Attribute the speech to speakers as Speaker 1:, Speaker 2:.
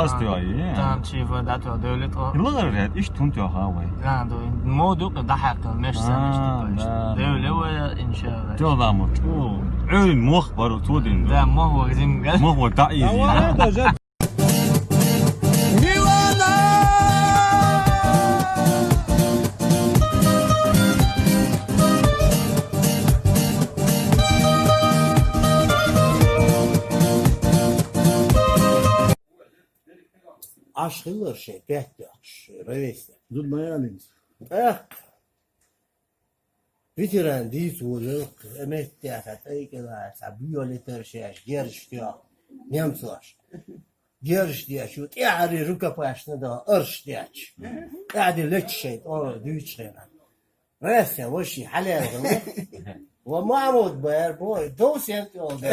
Speaker 1: خاص تواعي
Speaker 2: تام شيف داتو دولت
Speaker 1: يلا غير ايش تون توا هاوي
Speaker 2: لا دو مودو ضحك مش سنة دولة ولا إنشاء
Speaker 1: تو ضامر عين مخبر وتودين
Speaker 2: لا ما هو زين قال
Speaker 1: ما هو تعيزي
Speaker 3: Aşkı şey, behti akış, reveste.
Speaker 4: Durmaya alayım.
Speaker 3: Bitiren dizulu, emekli akat, ayıkılar, biyoletör şey, geriş diyor, nemsuaş. Geriş diyor, şu tiyari ruka paşına da ırş diyor. Yani lüç şey, o düğüç şeyler. Reveste, o şey, halel gibi. Ve Mahmut Bayar, boy, 200 oldu.